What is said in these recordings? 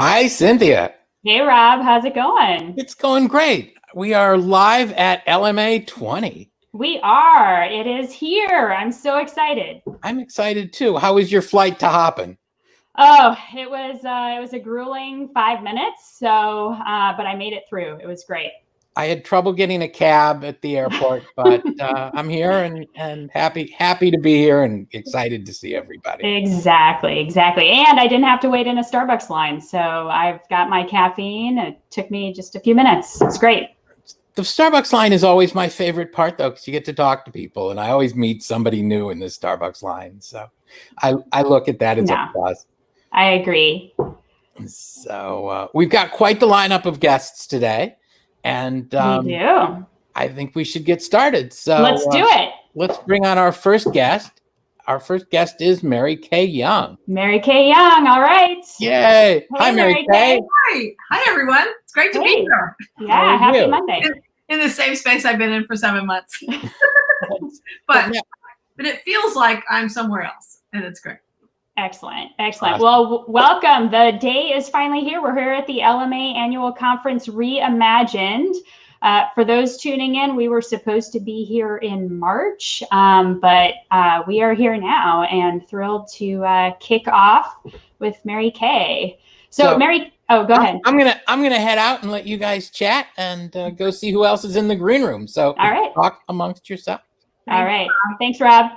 Hi, Cynthia. Hey, Rob, how's it going? It's going great. We are live at LMA 20. We are. It is here. I'm so excited. I'm excited too. How was your flight to Hoppen? Oh, it was a grueling 5 minutes. So, but I made it through. It was great. I had trouble getting a cab at the airport, but I'm here and happy to be here and excited to see everybody. Exactly. And I didn't have to wait in a Starbucks line. So I've got my caffeine. It took me just a few minutes. It's great. The Starbucks line is always my favorite part, though, because you get to talk to people, and I always meet somebody new in the Starbucks line. So I look at that as a plus. I agree. So we've got quite the lineup of guests today. And we do. I think we should get started. So let's do it. Let's bring on our first guest. Our first guest is Mary Kay Young. Mary Kay Young. All right. Yay. Hey, Hi, Mary Kay. Hi, everyone. It's great to be here. Yeah, happy Monday. In the same space I've been in for 7 months. but it feels like I'm somewhere else, and it's great. Excellent. Well, welcome. The day is finally here. We're here at the LMA Annual Conference Reimagined. For those tuning in, we were supposed to be here in March, but we are here now and thrilled to kick off with Mary Kay. So Mary, go ahead. I'm gonna head out and let you guys chat and go see who else is in the green room. So all right, talk amongst yourselves. All right. Thanks, Rob.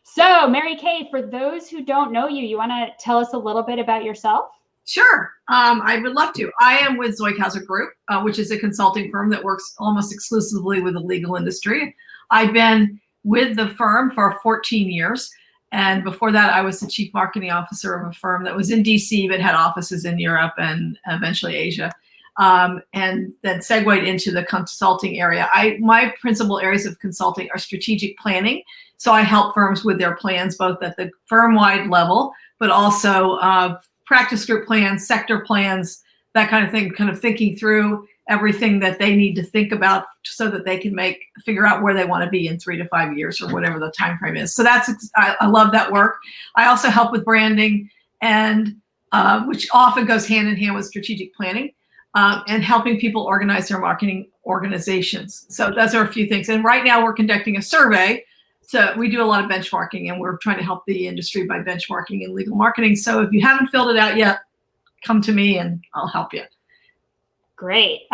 So, Mary Kay, for those who don't know you, you want to tell us a little bit about yourself? Sure. I would love to. I am with Zeughauser Group, which is a consulting firm that works almost exclusively with the legal industry. I've been with the firm for 14 years. And before that, I was the chief marketing officer of a firm that was in DC, but had offices in Europe and eventually Asia. And then segued into the consulting area. My principal areas of consulting are strategic planning. So I help firms with their plans, both at the firm-wide level, but also practice group plans, sector plans, that kind of thing, kind of thinking through everything that they need to think about so that they can figure out where they want to be in 3 to 5 years or whatever the time frame is. So I love that work. I also help with branding, and which often goes hand in hand with strategic planning. And helping people organize their marketing organizations. So those are a few things. And right now we're conducting a survey. So we do a lot of benchmarking, and we're trying to help the industry by benchmarking in legal marketing. So if you haven't filled it out yet, come to me and I'll help you. Great.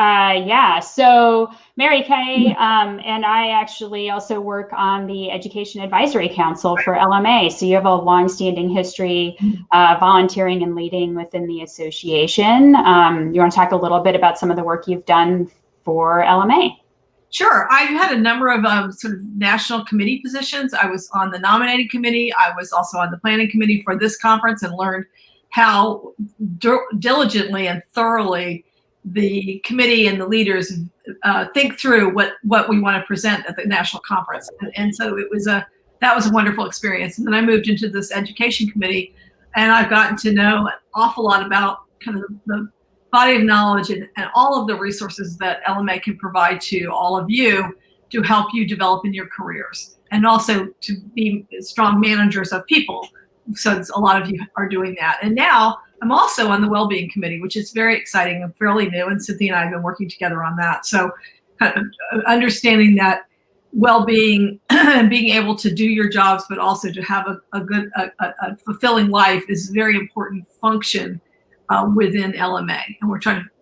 So Mary Kay and I actually also work on the Education Advisory Council for LMA. So you have a longstanding history volunteering and leading within the association. You want to talk a little bit about some of the work you've done for LMA? Sure. I've had a number of sort of national committee positions. I was on the nominating committee. I was also on the planning committee for this conference and learned how diligently and thoroughly the committee and the leaders think through what we want to present at the national conference. And so that was a wonderful experience. And then I moved into this education committee, and I've gotten to know an awful lot about kind of the body of knowledge and all of the resources that LMA can provide to all of you to help you develop in your careers, and also to be strong managers of people. So a lot of you are doing that. And now I'm also on the Wellbeing Committee, which is very exciting and fairly new. And Cynthia and I have been working together on that. So kind of understanding that well-being and being able to do your jobs, but also to have a fulfilling life is a very important function within LMA. And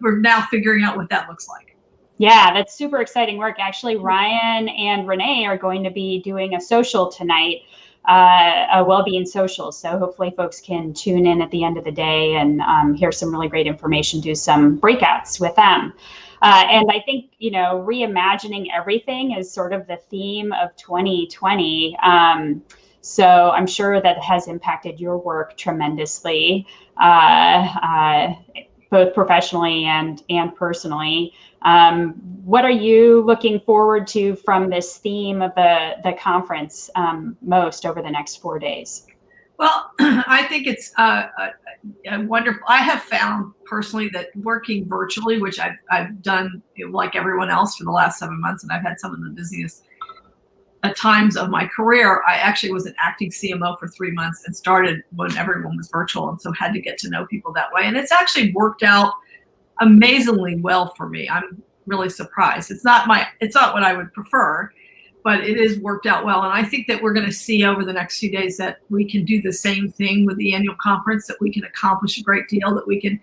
we're now figuring out what that looks like. Yeah, that's super exciting work. Actually, Ryan and Renee are going to be doing a social tonight, a well-being social. So hopefully folks can tune in at the end of the day and hear some really great information, do some breakouts with them. And I think, reimagining everything is sort of the theme of 2020. So I'm sure that has impacted your work tremendously, both professionally and personally. What are you looking forward to from this theme of the conference most over the next 4 days? Well, I think it's wonderful. I have found personally that working virtually, which I've done like everyone else for the last 7 months, and I've had some of the busiest at times of my career, I actually was an acting CMO for 3 months and started when everyone was virtual, and so had to get to know people that way. And it's actually worked out amazingly well for me. I'm really surprised. It's not what I would prefer, but it has worked out well. And I think that we're going to see over the next few days that we can do the same thing with the annual conference, that we can accomplish a great deal, that we can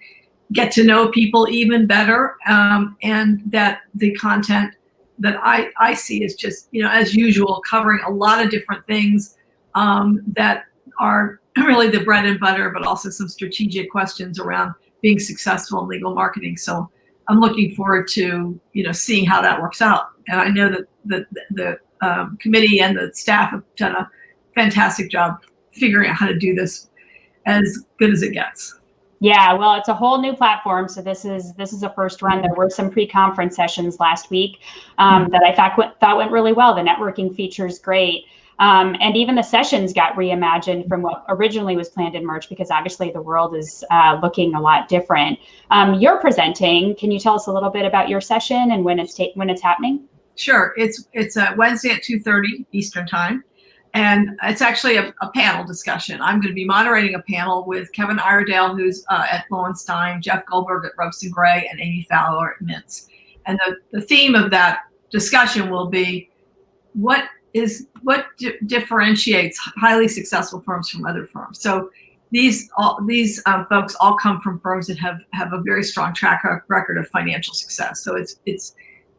get to know people even better, and that the content that I see is just, as usual, covering a lot of different things that are really the bread and butter, but also some strategic questions around being successful in legal marketing. So I'm looking forward to, seeing how that works out. And I know that the committee and the staff have done a fantastic job figuring out how to do this as good as it gets. Yeah, well, it's a whole new platform, so this is a first run. There were some pre-conference sessions last week that I thought went really well. The networking feature is great, and even the sessions got reimagined from what originally was planned in March, because obviously the world is looking a lot different. You're presenting. Can you tell us a little bit about your session and when it's happening? Sure. It's Wednesday at 2:30 Eastern Time. And it's actually a panel discussion. I'm going to be moderating a panel with Kevin Iredale, who's at Lowenstein, Jeff Goldberg at Ropes & Gray, and Amy Fowler at Mintz. And the theme of that discussion will be what differentiates highly successful firms from other firms. So these folks all come from firms that have a very strong track record of financial success. So it's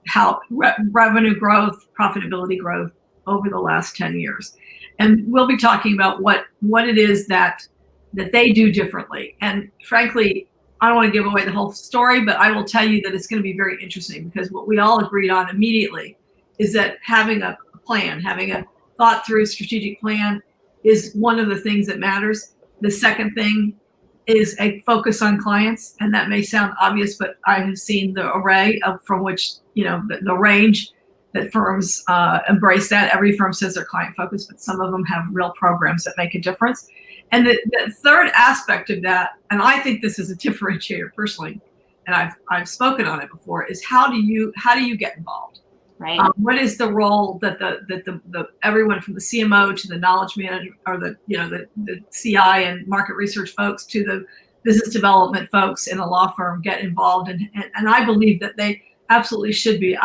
how revenue growth, profitability growth over the last 10 years. And we'll be talking about what it is that they do differently. And frankly, I don't want to give away the whole story, but I will tell you that it's going to be very interesting, because what we all agreed on immediately is that having a plan, having a thought through strategic plan is one of the things that matters. The second thing is a focus on clients. And that may sound obvious, but I have seen the array from which, the range that firms embrace that. Every firm says they're client focused, but some of them have real programs that make a difference. And the third aspect of that, and I think this is a differentiator personally, and I've spoken on it before, is how do you get involved? Right. What is the role that the everyone from the CMO to the knowledge manager, or the CI and market research folks to the business development folks in a law firm get involved in? And I believe that they absolutely should be.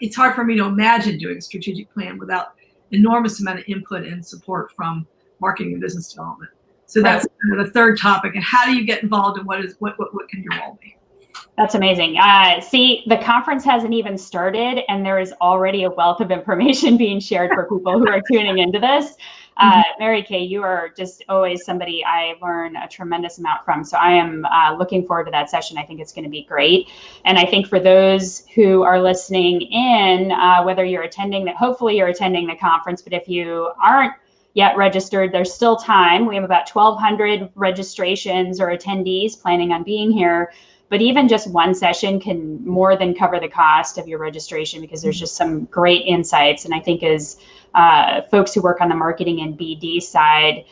It's hard for me to imagine doing a strategic plan without enormous amount of input and support from marketing and business development. So that's kind of the third topic. And how do you get involved, and what can your role be? That's amazing. See, the conference hasn't even started, and there is already a wealth of information being shared for people who are tuning into this. Mary Kay, you are just always somebody I learn a tremendous amount from. So I am looking forward to that session. I think it's going to be great. And I think for those who are listening in, whether you're attending hopefully you're attending the conference, but if you aren't yet registered, there's still time. We have about 1,200 registrations or attendees planning on being here. But even just one session can more than cover the cost of your registration, because there's just some great insights. And I think as folks who work on the marketing and BD side,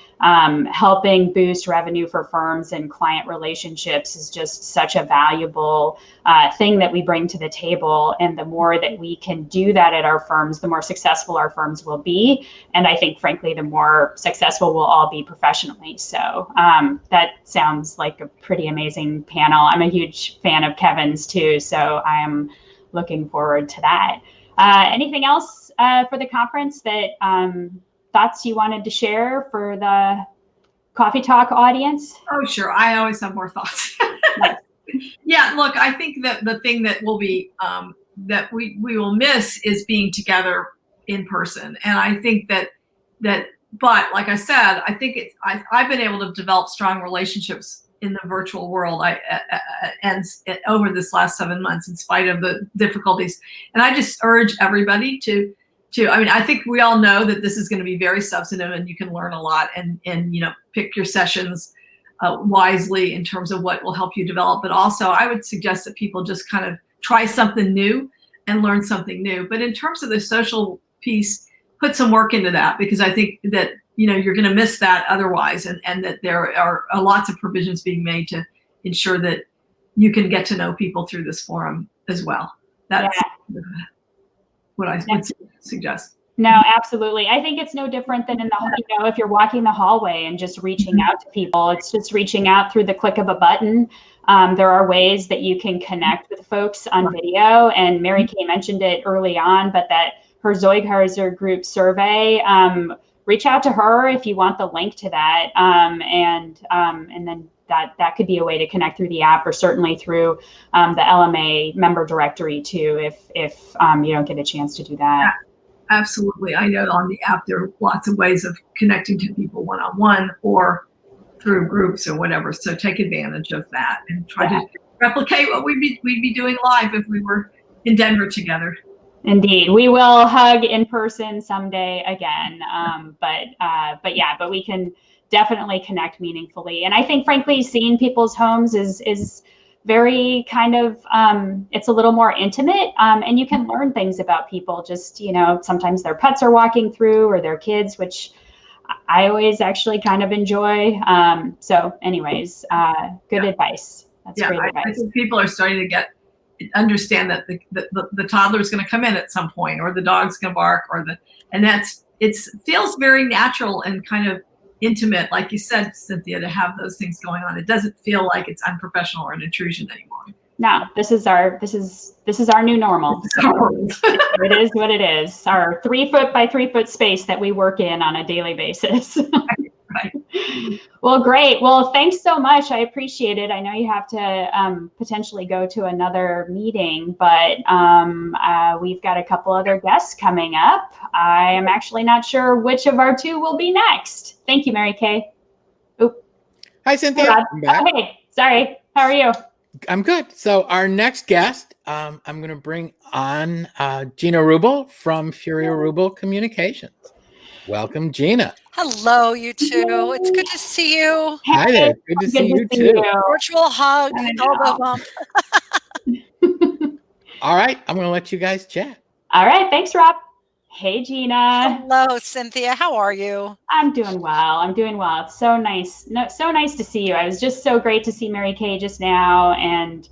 helping boost revenue for firms and client relationships is just such a valuable thing that we bring to the table. And the more that we can do that at our firms, the more successful our firms will be. And I think, frankly, the more successful we'll all be professionally. So that sounds like a pretty amazing panel. I'm a huge fan of Kevin's too, so I am looking forward to that. Anything else for the conference that thoughts you wanted to share for the Coffee Talk audience? Oh, sure. I always have more thoughts. Nice. Yeah, look, I think that the thing that will be that we will miss is being together in person. And I think that but like I said, I think I've been able to develop strong relationships in the virtual world and over this last 7 months, in spite of the difficulties. And I just urge everybody to I think we all know that this is going to be very substantive, and you can learn a lot, and pick your sessions wisely in terms of what will help you develop. But also, I would suggest that people just kind of try something new and learn something new. But in terms of the social piece, put some work into that, because I think that you're going to miss that otherwise, and that there are lots of provisions being made to ensure that you can get to know people through this forum as well. That's what I would suggest. No, absolutely. I think it's no different than in the, if you're walking the hallway and just reaching out to people, it's just reaching out through the click of a button. There are ways that you can connect with folks on video, and Mary Kay mentioned it early on, but that her Zeughazer group survey, reach out to her if you want the link to that. And then that could be a way to connect through the app, or certainly through the LMA member directory too, if you don't get a chance to do that. Yeah. Absolutely. I know on the app there are lots of ways of connecting to people one-on-one or through groups or whatever. So take advantage of that and try to replicate what we'd be doing live if we were in Denver together. Indeed, we will hug in person someday again. But we can definitely connect meaningfully. And I think, frankly, seeing people's homes is very kind of, it's a little more intimate, and you can learn things about people. Just, sometimes their pets are walking through, or their kids, which I always actually kind of enjoy. So anyways, good advice. That's great advice. I think people are starting to understand that the toddler is going to come in at some point, or the dog's going to bark, and it feels very natural and kind of intimate, like you said, Cynthia, to have those things going on. It doesn't feel like it's unprofessional or an intrusion anymore. No, this is our new normal. So it is what it is. Our 3 foot by 3 foot space that we work in on a daily basis. Right. Well, great. Well, thanks so much. I appreciate it. I know you have to potentially go to another meeting, but we've got a couple other guests coming up. I am actually not sure which of our two will be next. Thank you, Mary Kay. Oop. Hi, Cynthia. I'm back. Hey, sorry. How are you? I'm good. So our next guest, I'm going to bring on Gina Rubel from Furia Rubel Communications. Welcome, Gina. Hello, you two. It's good to see you. Hi there. Good to see you too. Virtual hug. Elbow bump. All right. I'm going to let you guys chat. All right. Thanks, Rob. Hey, Gina. Hello, Cynthia. How are you? I'm doing well. It's so nice. So nice to see you. I was just so great to see Mary Kay just now. And,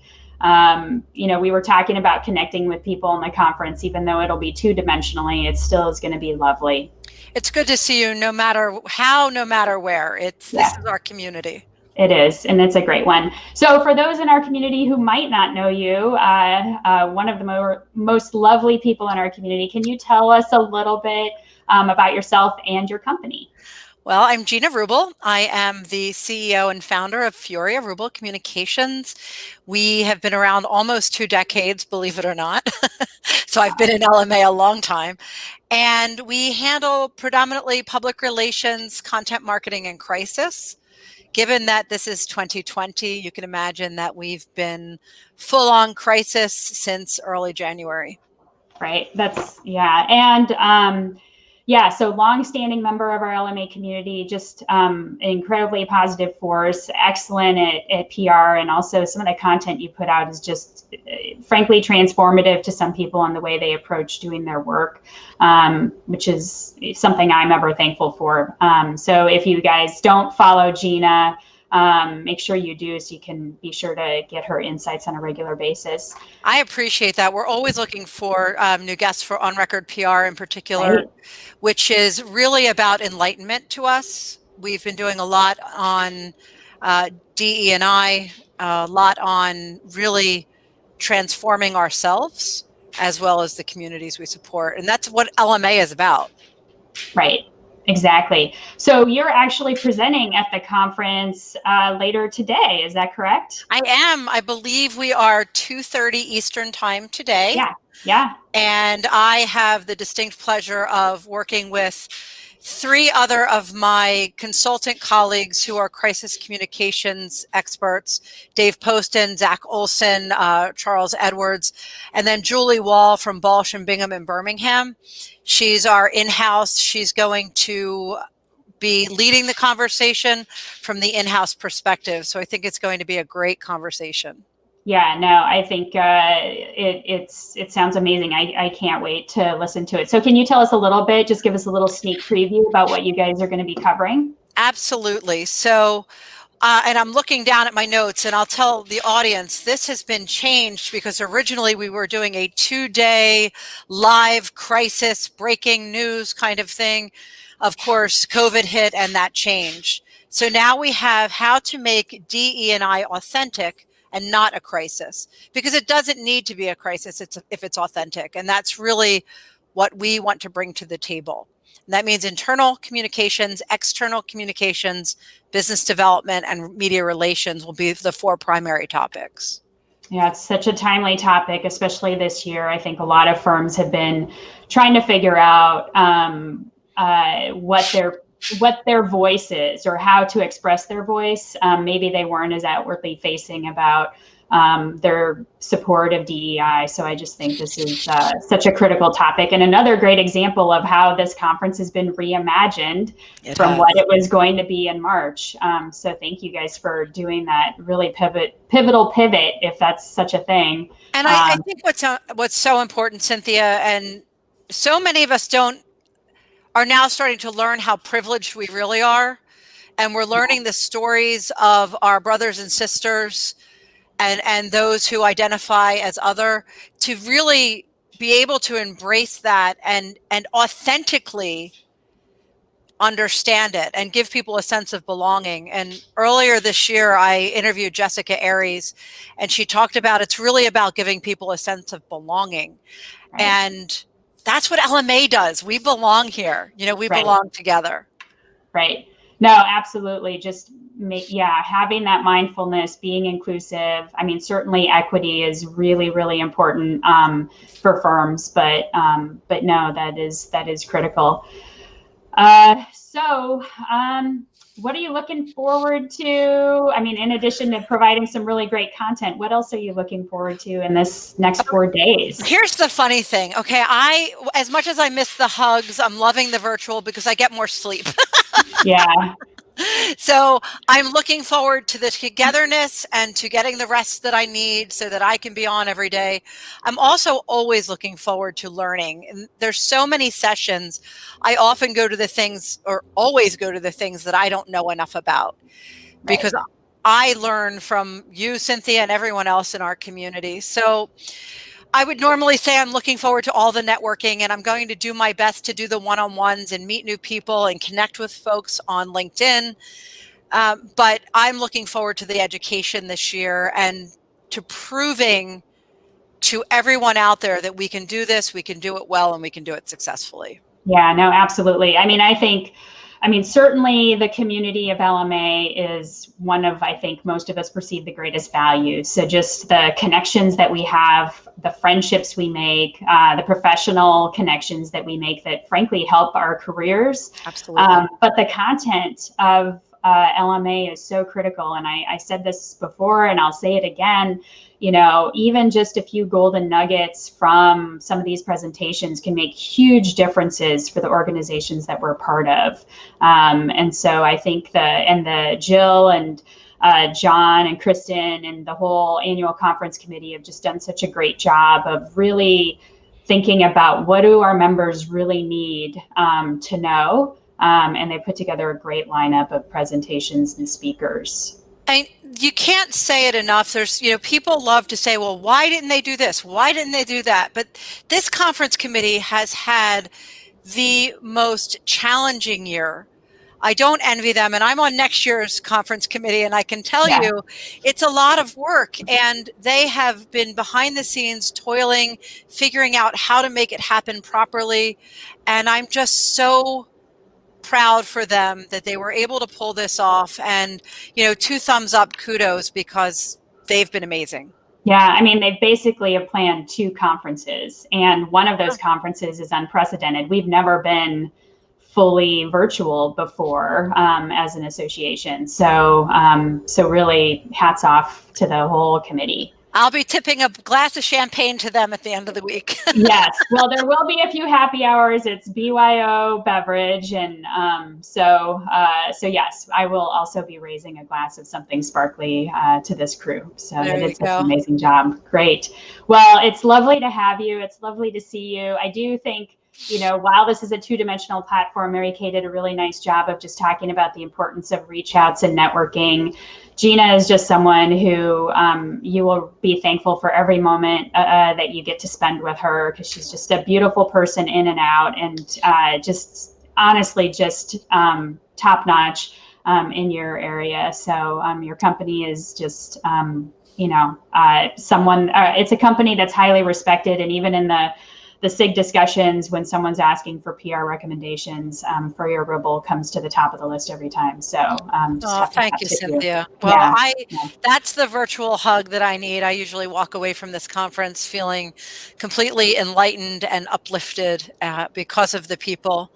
we were talking about connecting with people in the conference, even though it'll be two-dimensionally, it still is going to be lovely. It's good to see you no matter how, no matter where. This is our community. It is, and it's a great one. So for those in our community who might not know you, one of the most lovely people in our community, can you tell us a little bit about yourself and your company? Well, I'm Gina Rubel. I am the CEO and founder of Furia Rubel Communications. We have been around almost 2 decades, believe it or not. So I've been in LMA a long time. And we handle predominantly public relations, content marketing, and crisis. Given that this is 2020, you can imagine that we've been full on crisis since early January. Right. And so longstanding member of our LMA community, just an incredibly positive force, excellent at PR, and also some of the content you put out is just frankly transformative to some people in the way they approach doing their work, which is something I'm ever thankful for. So if you guys don't follow Gina, make sure you do, so you can be sure to get her insights on a regular basis. I appreciate that. We're always looking for new guests for On Record PR in particular, right, which is really about enlightenment to us. We've been doing a lot on DE&I, a lot on really transforming ourselves as well as the communities we support. And that's what LMA is about. Right. Exactly. So you're actually presenting at the conference later today. Is that correct? I am. I believe we are 2:30 Eastern time today. Yeah. And I have the distinct pleasure of working with 3 other of my consultant colleagues who are crisis communications experts: Dave Poston, Zach Olson, Charles Edwards, and then Julie Wall from Balch and Bingham in Birmingham. She's our in-house. She's going to be leading the conversation from the in-house perspective. So I think it's going to be a great conversation. Yeah, no, I think it sounds amazing. I can't wait to listen to it. So can you tell us a little bit, just give us a little sneak preview about what you guys are going to be covering? Absolutely. So And I'm looking down at my notes, and I'll tell the audience, this has been changed because originally we were doing a 2-day live crisis breaking news kind of thing. Of course, COVID hit and that changed. So now we have how to make DE&I authentic and not a crisis, because it doesn't need to be a crisis if it's authentic. And that's really what we want to bring to the table. And that means internal communications, external communications, business development, and media relations will be the 4 primary topics. Yeah, it's such a timely topic, especially this year. I think a lot of firms have been trying to figure out what their voice is, or how to express their voice. Maybe they weren't as outwardly facing about their support of DEI. So I just think this is such a critical topic, and another great example of how this conference has been reimagined from what it was going to be in March. So thank you guys for doing that really pivotal pivot, if that's such a thing. And I think what's so important, Cynthia, and so many of us are now starting to learn how privileged we really are. And we're learning the stories of our brothers and sisters and those who identify as other, to really be able to embrace that and authentically understand it and give people a sense of belonging. And earlier this year, I interviewed Jessica Aries, and she talked about it's really about giving people a sense of belonging. Right. And that's what LMA does. We belong here. We belong together. Right. No, absolutely. Just having that mindfulness, being inclusive. I mean, certainly equity is really, really important for firms, but no, that is critical. So what are you looking forward to? I mean, in addition to providing some really great content, what else are you looking forward to in this next 4 days? Here's the funny thing. Okay, as much as I miss the hugs, I'm loving the virtual because I get more sleep. Yeah. So I'm looking forward to the togetherness and to getting the rest that I need so that I can be on every day. I'm also always looking forward to learning. And there's so many sessions. I often go to the things, or always go to the things that I don't know enough about, because I learn from you, Cynthia, and everyone else in our community. So I would normally say I'm looking forward to all the networking, and I'm going to do my best to do the one-on-ones and meet new people and connect with folks on LinkedIn. But I'm looking forward to the education this year and to proving to everyone out there that we can do this, we can do it well, and we can do it successfully. Yeah, no, absolutely. I mean, certainly the community of LMA is one of, I think, most of us perceive the greatest value. So just the connections that we have, the friendships we make, the professional connections that we make that frankly help our careers. Absolutely. But the content of LMA is so critical. And I said this before, and I'll say it again. Even just a few golden nuggets from some of these presentations can make huge differences for the organizations that we're part of. And so I think the Jill and John and Kristen and the whole annual conference committee have just done such a great job of really thinking about what do our members really need to know. And they put together a great lineup of presentations and speakers. And you can't say it enough. There's, people love to say, well, why didn't they do this? Why didn't they do that? But this conference committee has had the most challenging year. I don't envy them. And I'm on next year's conference committee, and I can tell you it's a lot of work. And they have been behind the scenes toiling, figuring out how to make it happen properly. And I'm just so proud for them that they were able to pull this off, and 2 thumbs up, kudos, because they've been amazing. Yeah, I mean, they basically have planned 2 conferences, and one of those conferences is unprecedented. We've never been fully virtual before as an association. So really hats off to the whole committee. I'll be tipping a glass of champagne to them at the end of the week. Yes. Well, there will be a few happy hours. It's BYO beverage. And so yes, I will also be raising a glass of something sparkly to this crew. So they did such an amazing job. Great. Well, it's lovely to have you. It's lovely to see you. I do think while this is a two-dimensional platform, Mary Kay did a really nice job of just talking about the importance of reach outs and networking. Gina is just someone who you will be thankful for every moment that you get to spend with her, because she's just a beautiful person in and out, and just honestly just top notch in your area. So your company is just, it's a company that's highly respected, and even in the SIG discussions, when someone's asking for PR recommendations, For Your Ribble comes to the top of the list every time. So thank you, Cynthia. Well, that's the virtual hug that I need. I usually walk away from this conference feeling completely enlightened and uplifted because of the people.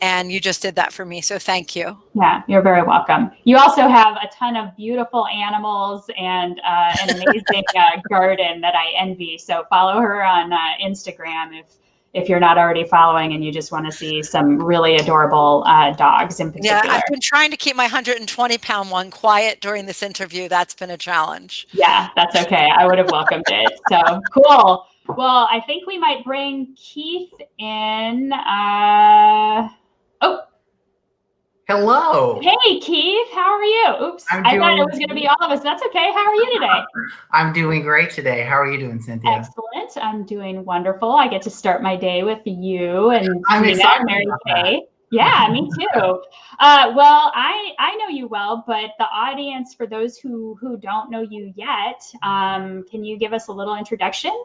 And you just did that for me. So thank you. Yeah, you're very welcome. You also have a ton of beautiful animals and an amazing garden that I envy. So follow her on Instagram if you're not already following and you just want to see some really adorable dogs in particular. Yeah, I've been trying to keep my 120-pound one quiet during this interview. That's been a challenge. Yeah, that's okay. I would have welcomed it. So cool. Well, I think we might bring Keith in. Hello. Hey, Keith. How are you? Oops. I thought it was going to be all of us. That's okay. How are you today? I'm doing great today. How are you doing, Cynthia? Excellent. I'm doing wonderful. I get to start my day with you and Mary Kay. Yeah, me too. Well, I know you well, but the audience, for those who don't know you yet, can you give us a little introduction?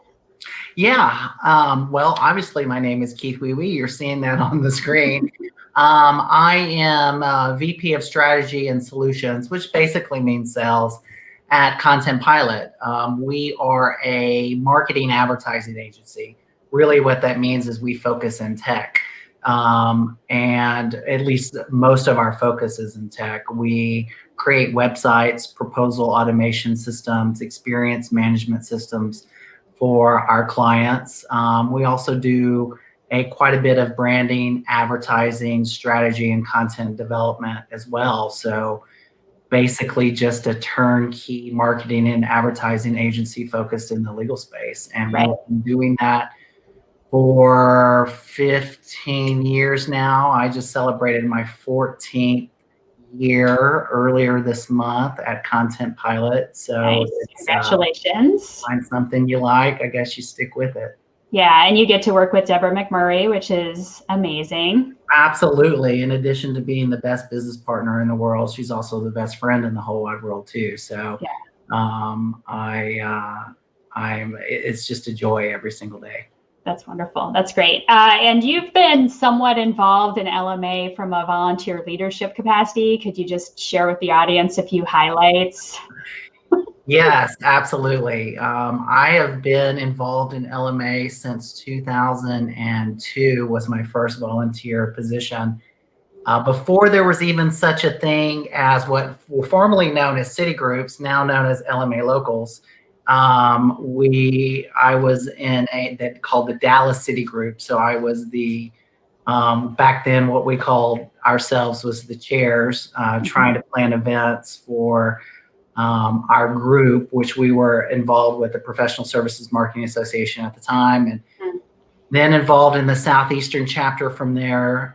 Yeah. Well, obviously, my name is Keith Wee Wee. You're seeing that on the screen. I am VP of Strategy and Solutions, which basically means sales at Content Pilot. We are a marketing advertising agency. Really what that means is we focus in tech. And at least most of our focus is in tech. We create websites, proposal automation systems, experience management systems for our clients. We also do quite a bit of branding, advertising, strategy, and content development as well. So basically just a turnkey marketing and advertising agency focused in the legal space. And we've been doing that for 15 years now. I just celebrated my 14th year earlier this month at Content Pilot. So nice. Congratulations. Find something you like, I guess you stick with it. Yeah, and you get to work with Deborah McMurray, which is amazing. Absolutely. In addition to being the best business partner in the world, she's also the best friend in the whole wide world too. So it's just a joy every single day. That's wonderful. That's great. And you've been somewhat involved in LMA from a volunteer leadership capacity. Could you just share with the audience a few highlights? Yes, absolutely. I have been involved in LMA since 2002 was my first volunteer position. Before there was even such a thing as what were formerly known as city groups, now known as LMA locals. I was in that called the Dallas City Group. So I was the, back then what we called ourselves was the chairs, trying to plan events for our group, which we were involved with the Professional Services Marketing Association at the time, and then involved in the Southeastern chapter from there.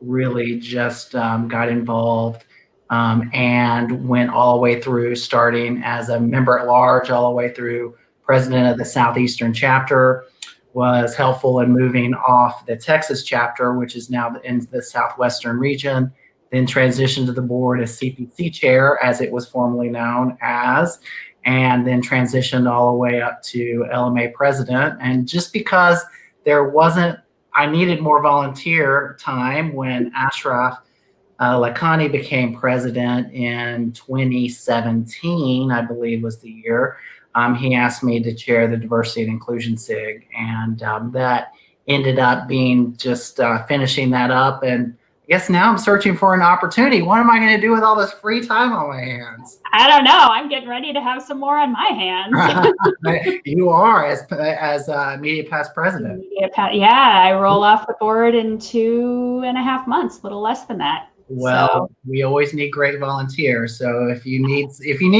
Really just got involved and went all the way through, starting as a member at large, all the way through president of the Southeastern chapter. Was helpful in moving off the Texas chapter, which is now in the Southwestern region. Then transitioned to the board as CPC chair, as it was formerly known as, and then transitioned all the way up to LMA president. And just because I needed more volunteer time when Ashraf Lakhani became president in 2017, I believe was the year, he asked me to chair the Diversity and Inclusion SIG. And that ended up being just finishing that up. And I guess now I'm searching for an opportunity. What am I going to do with all this free time on my hands? I don't know. I'm getting ready to have some more on my hands. You are, as Media Past president. Yeah, I roll off the board in 2.5 months, a little less than that. Well, we always need great volunteers. So if you need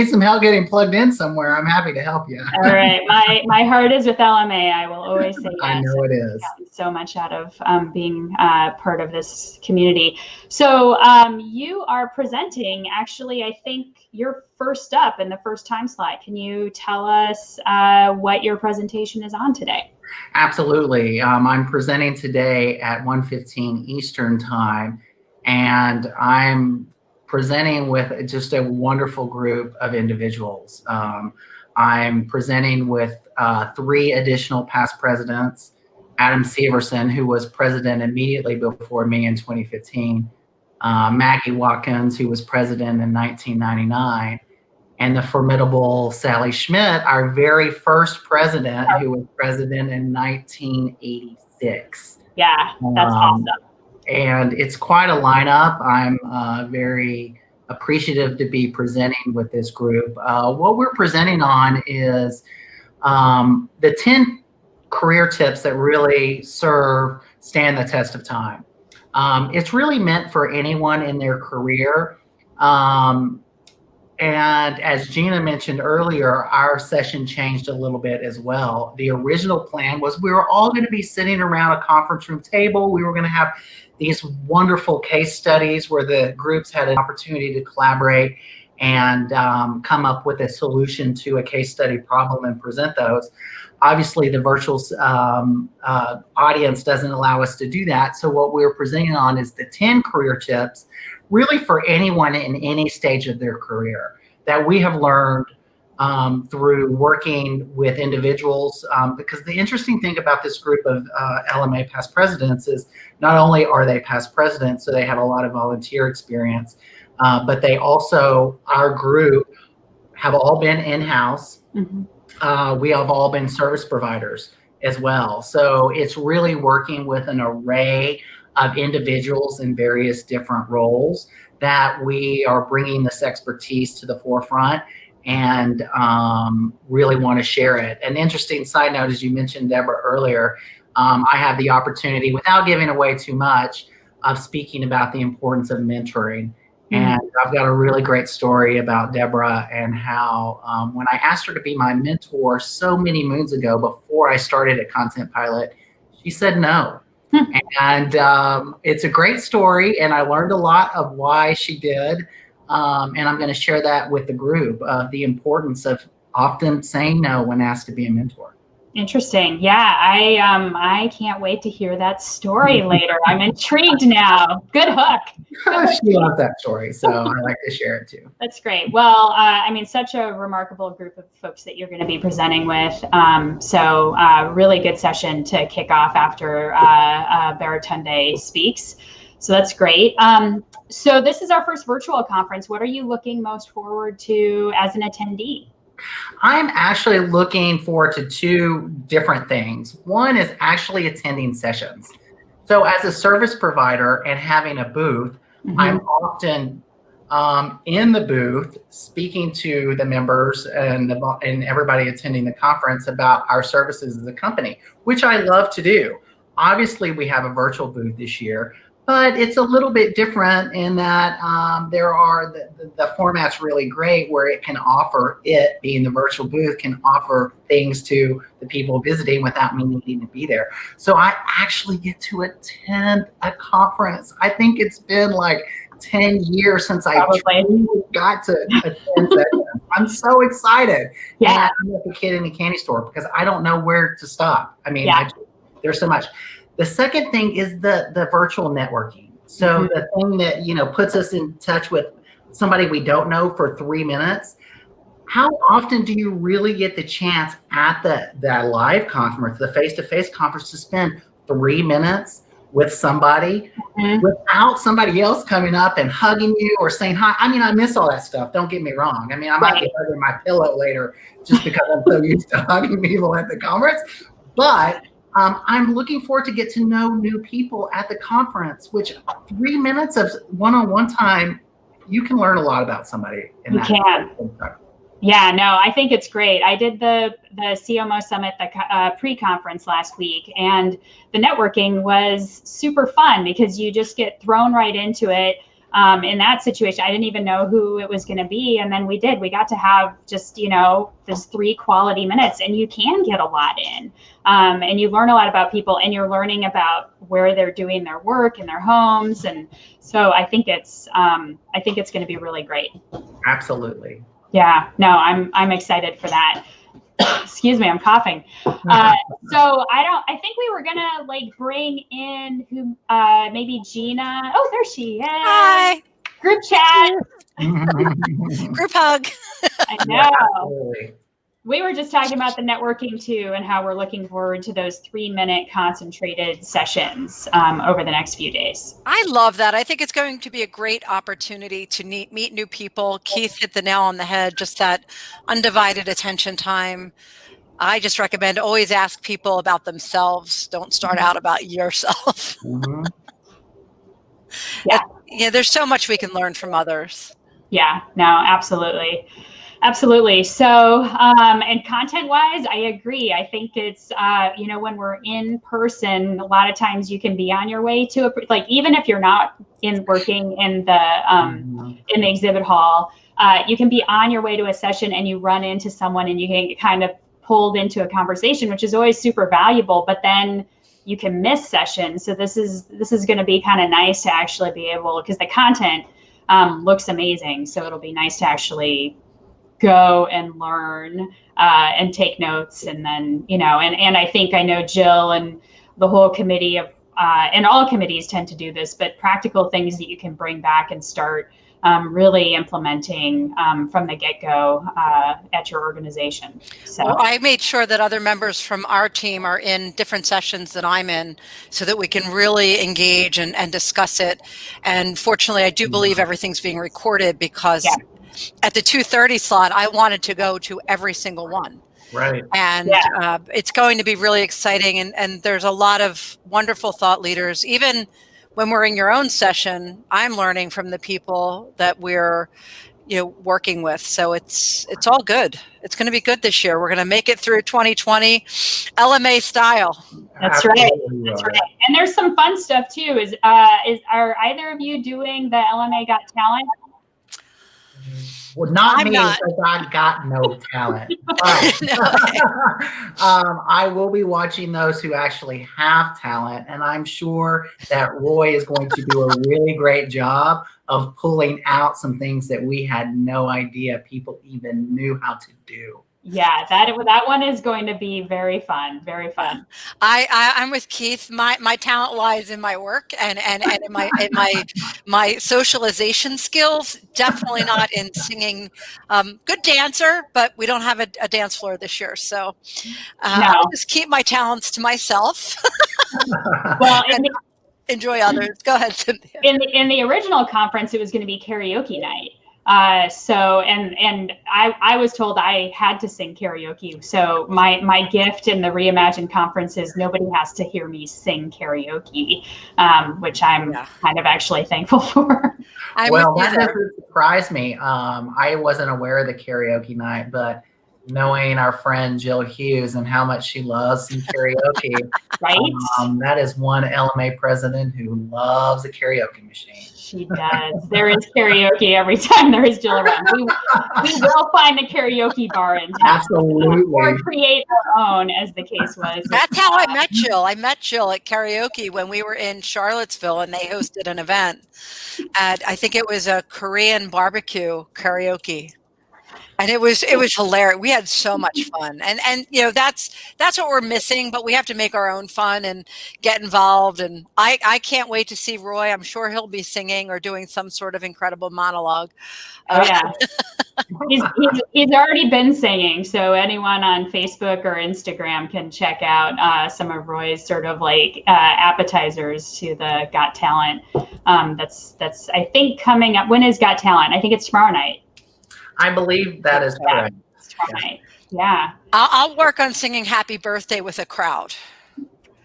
some help getting plugged in somewhere, I'm happy to help you. All right. My heart is with LMA. I will always say yes. I know it is. So much out of being part of this community. So you are presenting, actually, I think you're first up in the first time slot. Can you tell us what your presentation is on today? Absolutely. I'm presenting today at 1:15 Eastern Time, and I'm presenting with just a wonderful group of individuals. I'm presenting with 3 additional past presidents: Adam Severson, who was president immediately before me in 2015, Maggie Watkins, who was president in 1999, and the formidable Sally Schmidt, our very first president, who was president in 1986. Yeah, that's awesome. And it's quite a lineup. I'm very appreciative to be presenting with this group. What we're presenting on is the 10 career tips that really stand the test of time. It's really meant for anyone in their career. And as Gina mentioned earlier, our session changed a little bit as well. The original plan was we were all going to be sitting around a conference room table. We were going to have these wonderful case studies where the groups had an opportunity to collaborate and come up with a solution to a case study problem and present those. Obviously, the virtual audience doesn't allow us to do that. So what we're presenting on is the 10 career tips, really for anyone in any stage of their career, that we have learned through working with individuals. Because the interesting thing about this group of LMA past presidents is not only are they past presidents, so they have a lot of volunteer experience, but they also, our group, have all been in-house. Mm-hmm. We have all been service providers as well. So it's really working with an array of individuals in various different roles that we are bringing this expertise to the forefront and really want to share it. An interesting side note, as you mentioned, Deborah, earlier, I have the opportunity, without giving away too much, of speaking about the importance of mentoring. And I've got a really great story about Deborah and how when I asked her to be my mentor so many moons ago, before I started at Content Pilot, she said no. And it's a great story, and I learned a lot of why she did. And I'm going to share that with the group, the importance of often saying no when asked to be a mentor. Interesting. Yeah, I can't wait to hear that story later. I'm intrigued now. Good hook. She loves that story, so I like to share it too. That's great. Well, I mean, such a remarkable group of folks that you're going to be presenting with. So really good session to kick off after Baratunde speaks. So that's great. So this is our first virtual conference. What are you looking most forward to as an attendee? I'm actually looking forward to 2 different things. One is actually attending sessions. So as a service provider and having a booth, I'm often in the booth speaking to the members and everybody attending the conference about our services as a company, which I love to do. Obviously, we have a virtual booth this year, but it's a little bit different in that there are the format's really great where it can offer, it being the virtual booth, can offer things to the people visiting without me needing to be there. So I actually get to attend a conference. I think it's been like 10 years since I got to attend that. I'm so excited. Yeah. And I'm like a kid in a candy store because I don't know where to stop. I mean, there's so much. The second thing is the virtual networking. So the thing that, puts us in touch with somebody we don't know for 3 minutes. How often do you really get the chance at that live conference, the face-to-face conference, to spend 3 minutes with somebody without somebody else coming up and hugging you or saying hi? I mean, I miss all that stuff. Don't get me wrong. I mean, I might be hugging my pillow later just because I'm so used to hugging people at the conference. But I'm looking forward to get to know new people at the conference, which 3 minutes of one-on-one time, you can learn a lot about somebody. You can. Yeah, no, I think it's great. I did the CMO Summit, the pre-conference last week, and the networking was super fun because you just get thrown right into it. in that situation, I didn't even know who it was going to be. And then we got to have just, this 3 quality minutes, and you can get a lot in. And you learn a lot about people, and you're learning about where they're doing their work in their homes. And so I think it's going to be really great. Absolutely. Yeah, no, I'm excited for that. Excuse me, I'm coughing. So I think we were gonna bring in maybe Gina. Oh, there she is. Hi. Group chat. Group hug. I know. Yeah, we were just talking about the networking too, and how we're looking forward to those 3-minute concentrated sessions over the next few days. I love that. I think it's going to be a great opportunity to meet new people. Keith hit the nail on the head, just that undivided attention time. I just recommend always ask people about themselves. Don't start out about yourself. Mm-hmm. Yeah. There's so much we can learn from others. Yeah, no, absolutely. Absolutely. So, and content-wise, I agree. I think it's, when we're in person, a lot of times you can be on your way to even if you're not working in the exhibit hall, you can be on your way to a session and you run into someone and you can get kind of pulled into a conversation, which is always super valuable. But then you can miss sessions. So this is going to be kind of nice to actually be able, because the content looks amazing. So it'll be nice to actually go and learn and take notes. And then, and I know Jill and the whole committee of, and all committees tend to do this, but practical things that you can bring back and start really implementing from the get-go at your organization. So well, I made sure that other members from our team are in different sessions that I'm in so that we can really engage and discuss it. And fortunately, I do believe everything's being recorded because at the 2:30 slot, I wanted to go to every single one. Right. And it's going to be really exciting. And there's a lot of wonderful thought leaders. Even when we're in your own session, I'm learning from the people that we're working with. So it's all good. It's going to be good this year. We're going to make it through 2020 LMA style. That's right. That's right. And there's some fun stuff too. Are either of you doing the LMA Got Talent? Well, not me, because I got no talent. But, I will be watching those who actually have talent, and I'm sure that Roy is going to do a really great job of pulling out some things that we had no idea people even knew how to do. Yeah, that one is going to be very fun. Very fun. I'm with Keith. My talent lies in my work and in my socialization skills. Definitely not in singing. Good dancer, but we don't have a dance floor this year, so I'll just keep my talents to myself. Well, enjoy others. Go ahead, Cynthia. In the original conference, it was going to be karaoke night. So I was told I had to sing karaoke. So my gift in the Reimagine conference is nobody has to hear me sing karaoke, which I'm kind of actually thankful for. Well, that doesn't surprise me. I wasn't aware of the karaoke night, but knowing our friend Jill Hughes and how much she loves some karaoke, right? That is one LMA president who loves a karaoke machine. She does. There is karaoke every time there is Jill around. We will find the karaoke bar in town. Absolutely. Or create our own, as the case was. That's how I met Jill. I met Jill at karaoke when we were in Charlottesville and they hosted an event. And I think it was a Korean barbecue karaoke. And it was hilarious. We had so much fun, and that's what we're missing. But we have to make our own fun and get involved. And I can't wait to see Roy. I'm sure he'll be singing or doing some sort of incredible monologue. He's already been singing. So anyone on Facebook or Instagram can check out some of Roy's sort of appetizers to the Got Talent. That's I think coming up. When is Got Talent? I think it's tomorrow night. I believe that is correct. Right. Yeah. I'll work on singing Happy Birthday with a crowd.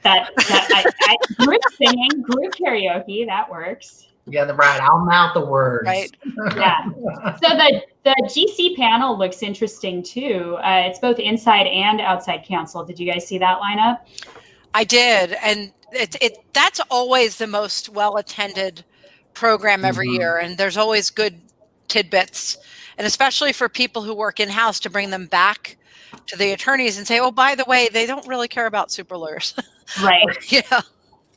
Group singing, group karaoke, that works. Yeah, right. I'll mouth the words. Right. Yeah. So the GC panel looks interesting too. It's both inside and outside council. Did you guys see that lineup? I did. And that's always the most well-attended program every year, and there's always good tidbits, and especially for people who work in-house, to bring them back to the attorneys and say, oh, by the way, they don't really care about super lawyers. Right. You know,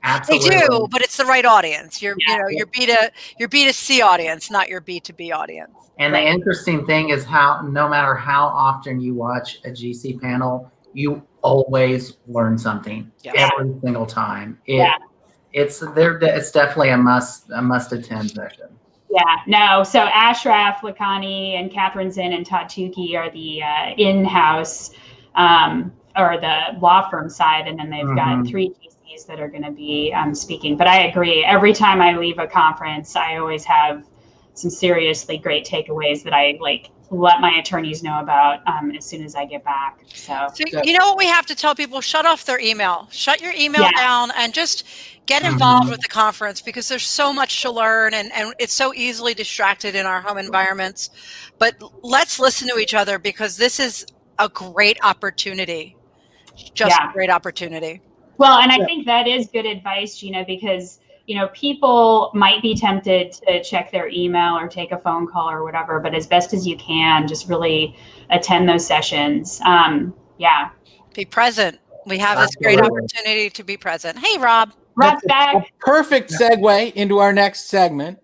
Absolutely. they do, but it's the right audience. Your your B2C audience, not your B2B audience. And the interesting thing is how, no matter how often you watch a GC panel, you always learn something every single time. It's definitely a must attend session. Yeah, no. So Ashraf, Lakhani, and Catherine Zinn and Todd Tukey are the in-house or the law firm side, and then they've got 3 GCs that are going to be speaking. But I agree. Every time I leave a conference, I always have some seriously great takeaways that I let my attorneys know about as soon as I get back. So you know what we have to tell people? Shut off their email. Shut your email down and just get involved with the conference, because there's so much to learn, and it's so easily distracted in our home environments. But let's listen to each other, because this is a great opportunity. Just a great opportunity. Well, and I think that is good advice, Gina, because people might be tempted to check their email or take a phone call or whatever, but as best as you can, just really attend those sessions. Be present. We have this great opportunity to be present. Hey, Rob. Rob's back. A perfect segue into our next segment.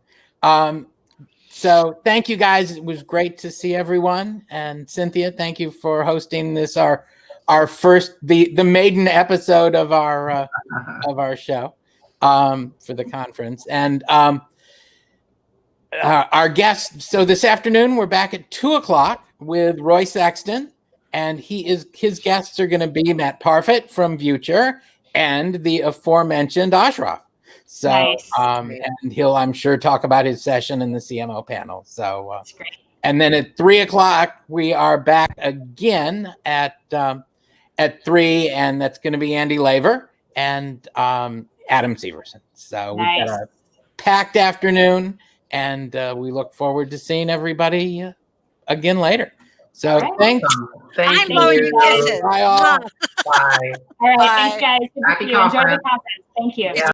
So thank you guys. It was great to see everyone. And Cynthia, thank you for hosting this, our first, the maiden episode of our show for the conference. And our guests, so this afternoon we're back at 2:00 with Roy Sexton, and his guests are going to be Matt Parfit from Future and the aforementioned Ashraf. So, nice. And he'll, I'm sure, talk about his session in the CMO panel. So, that's great. And then at 3:00 we are back again at 3, and that's going to be Andy Laver and Adam Severson. So we've got a packed afternoon, and we look forward to seeing everybody again later. So thanks. Thank you. Kisses. Bye all. Bye. All right, thanks guys. Happy Enjoy the conference. conference. Thank you. Yeah.